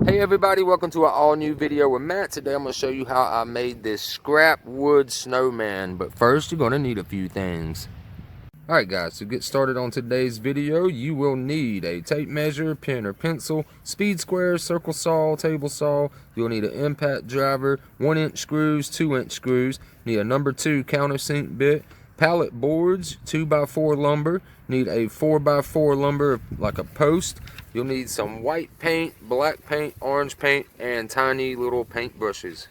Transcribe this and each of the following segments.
Hey everybody, welcome to an all new video with Matt. Today I'm going to show you how I made this scrap wood snowman. But first you're going to need a few things. Alright guys, to get started on today's video, you will need a tape measure, pen or pencil, speed square, circle saw, table saw. You'll need an impact driver, 1-inch screws, 2-inch screws. Need a number 2 countersink bit, pallet boards, 2x4 lumber. Need a 4x4 lumber like a post. You'll need some white paint, black paint, orange paint, and tiny little paint brushes.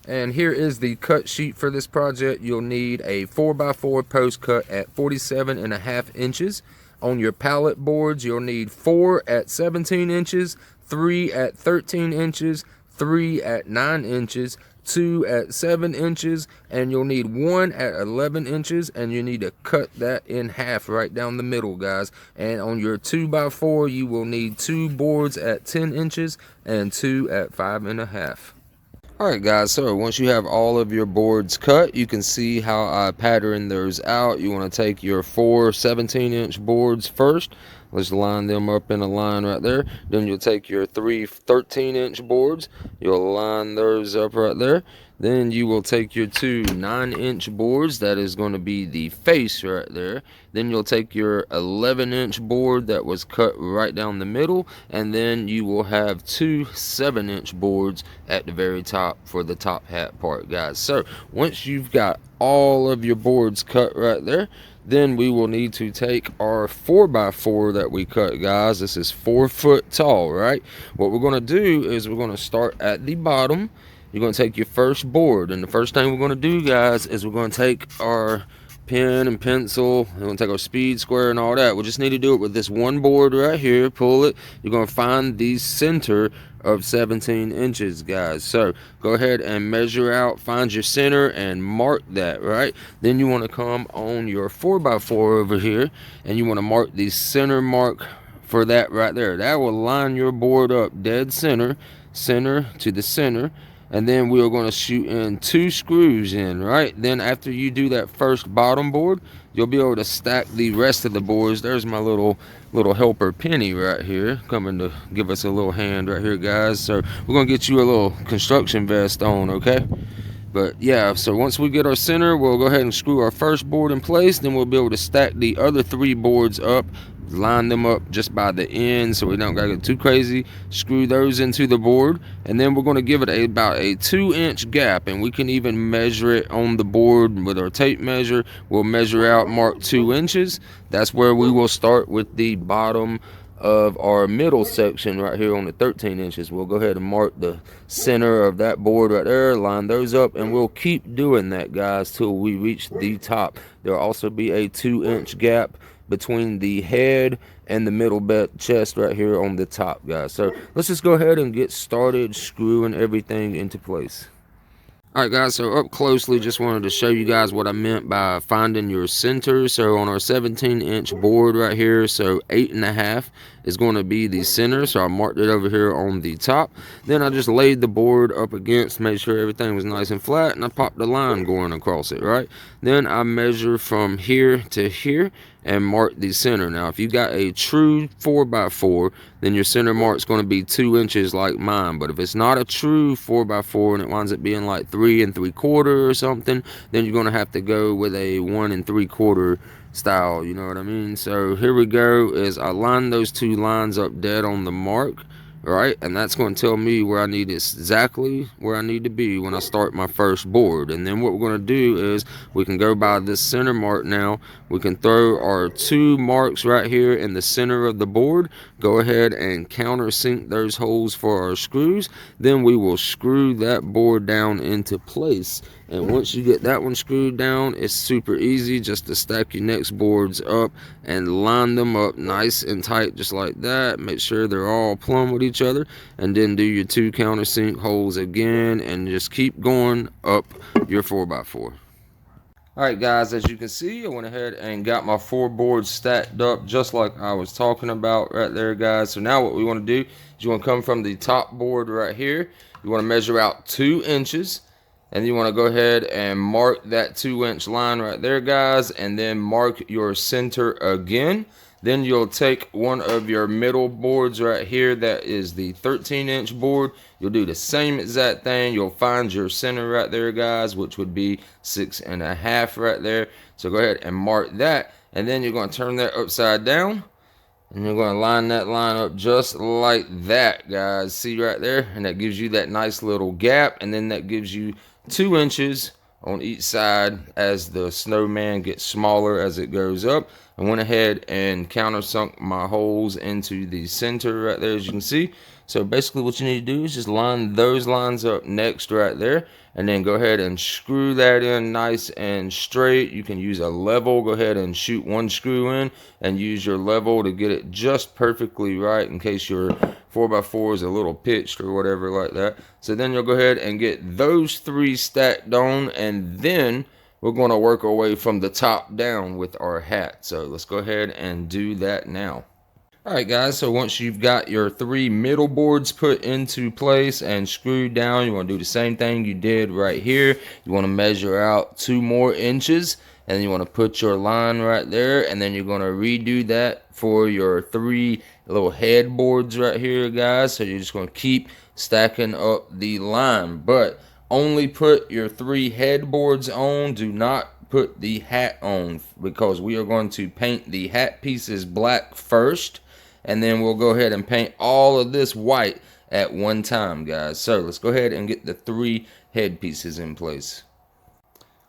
And here is the cut sheet for this project. You'll need a 4x4 post cut at 47.5 inches. On your pallet boards, you'll need 4 at 17 inches, 3 at 13 inches, 3 at 9 inches, 2 at 7 inches, and you'll need 1 at 11 inches, and you need to cut that in half right down the middle, guys. And on your 2x4, you will need 2 boards at 10 inches and 2 at 5.5. Alright guys, so once you have all of your boards cut, you can see how I pattern those out. You want to take your 4 17-inch boards first. Let's line them up in a line right there. Then you'll take your 3 13-inch boards. You'll line those up right there. Then you will take your 2 9-inch boards. That is going to be the face right there. Then you'll take your 11-inch board that was cut right down the middle. And then you will have 2 7-inch boards at the very top for the top hat part, guys. So once you've got all of your boards cut right there, then we will need to take our 4x4 that we cut, guys. This is 4 foot tall, right? What we're going to do is we're going to start at the bottom. You're going to take your first board, and the first thing we're going to do, guys, is we're going to take our pen and pencil. We're going to take our speed square and all that. We just need to do it with this one board right here. Pull it. You're going to find the center of 17 inches, guys. So go ahead and measure out, find your center and mark that, right? Then you want to come on your 4x4 over here, and you want to mark the center mark for that right there. That will line your board up dead center to the center. And then we are going to shoot in 2 screws in, right? Then after you do that first bottom board, you'll be able to stack the rest of the boards. There's my little helper Penny right here, coming to give us a little hand right here, guys. So we're going to get you a little construction vest on, okay? But yeah, so once we get our center, we'll go ahead and screw our first board in place. Then we'll be able to stack the other 3 boards up, line them up just by the end so we don't gotta get too crazy. Screw those into the board, and then we're going to give it about a 2-inch gap, and we can even measure it on the board with our tape measure. We'll measure out, mark 2 inches. That's where we will start with the bottom of our middle section right here on the 13 inches. We'll go ahead and mark the center of that board right there, line those up, and we'll keep doing that, guys, till we reach the top. There'll also be a 2-inch gap between the head and the middle chest right here on the top, guys. So let's just go ahead and get started screwing everything into place. Alright guys, so up closely, just wanted to show you guys what I meant by finding your center. So on our 17-inch board right here, so 8.5 is going to be the center. So I marked it over here on the top. Then I just laid the board up against, made sure everything was nice and flat, and I popped the line going across it, right? Then I measure from here to here and mark the center. Now, if you got a true 4x4, then your center mark's going to be 2 inches like mine. But if it's not a true 4x4 and it winds up being like 3 3/4 or something, then you're going to have to go with a 1 3/4 style, you know what I mean? So here we go, is I line those 2 lines up dead on the mark, right? And that's going to tell me where I need, exactly where I need to be when I start my first board. And then what we're going to do is we can go by this center mark now. We can throw our 2 marks right here in the center of the board. Go ahead and countersink those holes for our screws. Then we will screw that board down into place. And once you get that one screwed down, it's super easy just to stack your next boards up and line them up nice and tight just like that. Make sure they're all plumb with each other, and then do your 2 countersink holes again, and just keep going up your 4x4. Alright guys, as you can see, I went ahead and got my 4 boards stacked up just like I was talking about right there, guys. So now what we want to do is you want to come from the top board right here. You want to measure out 2 inches. And you want to go ahead and mark that 2-inch line right there, guys, and then mark your center again. Then you'll take one of your middle boards right here, that is the 13-inch board. You'll do the same exact thing. You'll find your center right there, guys, which would be 6.5 right there. So go ahead and mark that, and then you're going to turn that upside down, and you're going to line that line up just like that, guys. See right there? And that gives you that nice little gap, and then that gives you 2 inches on each side as the snowman gets smaller as it goes up. I went ahead and countersunk my holes into the center right there, as you can see. So basically what you need to do is just line those lines up next right there, and then go ahead and screw that in nice and straight. You can use a level. Go ahead and shoot one screw in and use your level to get it just perfectly right, in case your 4x4 is a little pitched or whatever like that. So then you'll go ahead and get those 3 stacked on, and then we're going to work our way from the top down with our hat. So let's go ahead and do that now. Alright guys, so once you've got your 3 middle boards put into place and screwed down, you want to do the same thing you did right here. You want to measure out 2 more inches, and then you want to put your line right there, and then you're going to redo that for your 3 little headboards right here, guys. So you're just going to keep stacking up the line, but only put your 3 headboards on. Do not put the hat on, because we are going to paint the hat pieces black first, and then we'll go ahead and paint all of this white at one time, guys. So let's go ahead and get the 3 head pieces in place.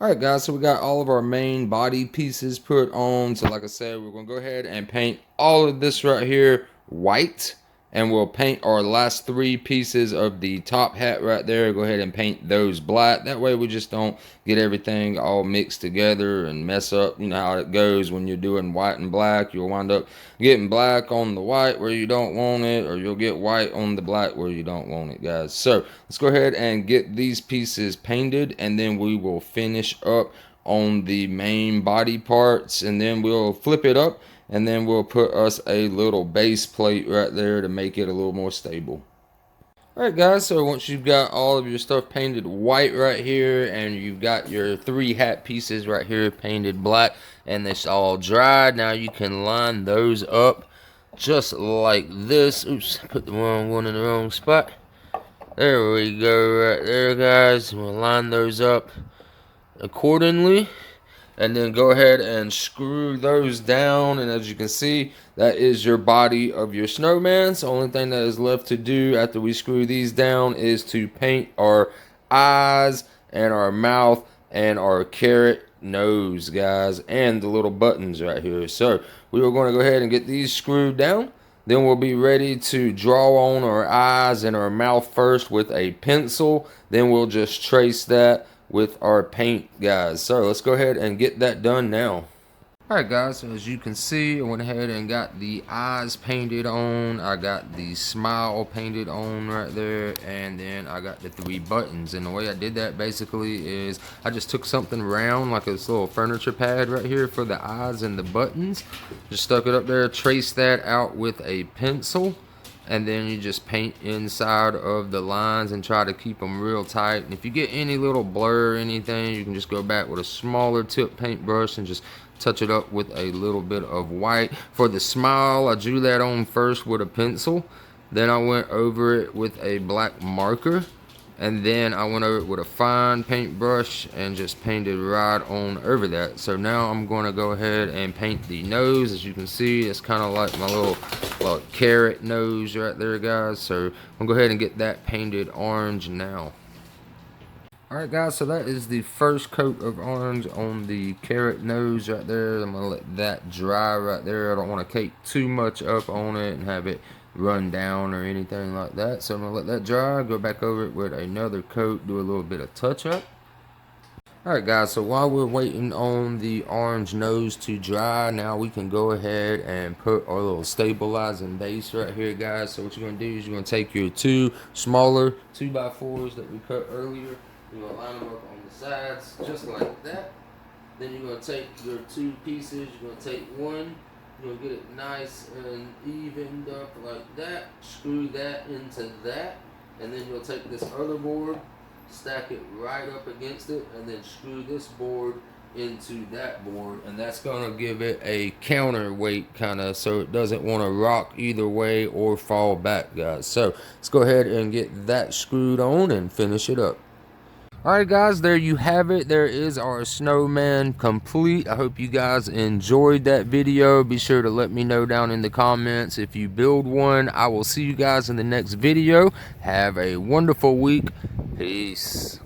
Alright guys, so we got all of our main body pieces put on. So like I said, we're going to go ahead and paint all of this right here white, and we'll paint our last 3 pieces of the top hat right there. Go ahead and paint those black. That way we just don't get everything all mixed together and mess up. You know how it goes when you're doing white and black. You'll wind up getting black on the white where you don't want it, or you'll get white on the black where you don't want it, guys. So let's go ahead and get these pieces painted, and then we will finish up on the main body parts, and then we'll flip it up, and then we'll put us a little base plate right there to make it a little more stable. Alright guys, so once you've got all of your stuff painted white right here, and you've got your 3 hat pieces right here painted black, and it's all dried, now you can line those up just like this. Oops, put the wrong one in the wrong spot. There we go right there, guys. We'll line those up accordingly, and then go ahead and screw those down, and as you can see, that is your body of your snowman. So the only thing that is left to do after we screw these down is to paint our eyes and our mouth and our carrot nose, guys, and the little buttons right here. So we are going to go ahead and get these screwed down. Then we'll be ready to draw on our eyes and our mouth first with a pencil. Then we'll just trace that with our paint, guys. So let's go ahead and get that done now. Alright guys, so as you can see, I went ahead and got the eyes painted on. I got the smile painted on right there, and then I got the 3 buttons. And the way I did that basically is I just took something round, like this little furniture pad right here for the eyes and the buttons, just stuck it up there, traced that out with a pencil, and then you just paint inside of the lines and try to keep them real tight. And if you get any little blur or anything, you can just go back with a smaller tip paintbrush and just touch it up with a little bit of white. For the smile, I drew that on first with a pencil, then I went over it with a black marker, and then I went over it with a fine paintbrush and just painted right on over that. So now I'm going to go ahead and paint the nose. As you can see, it's kind of like my little carrot nose right there, guys. So I'm going to go ahead and get that painted orange now. Alright guys, so that is the first coat of orange on the carrot nose right there. I'm going to let that dry right there. I don't want to cake too much up on it and have it run down or anything like that. So I'm going to let that dry, go back over it with another coat, do a little bit of touch up. Alright guys, so while we're waiting on the orange nose to dry, now we can go ahead and put our little stabilizing base right here, guys. So what you're going to do is you're going to take your 2 smaller 2x4s that we cut earlier. You're going to line them up on the sides just like that. Then you're going to take your 2 pieces, you're going to take one, you're going to get it nice and evened up like that, screw that into that, and then you'll take this other board, stack it right up against it, and then screw this board into that board, and that's going to give it a counterweight kind of, so it doesn't want to rock either way or fall back, guys. So let's go ahead and get that screwed on and finish it up. Alright guys, there you have it. There is our snowman complete. I hope you guys enjoyed that video. Be sure to let me know down in the comments if you build one. I will see you guys in the next video. Have a wonderful week. Peace.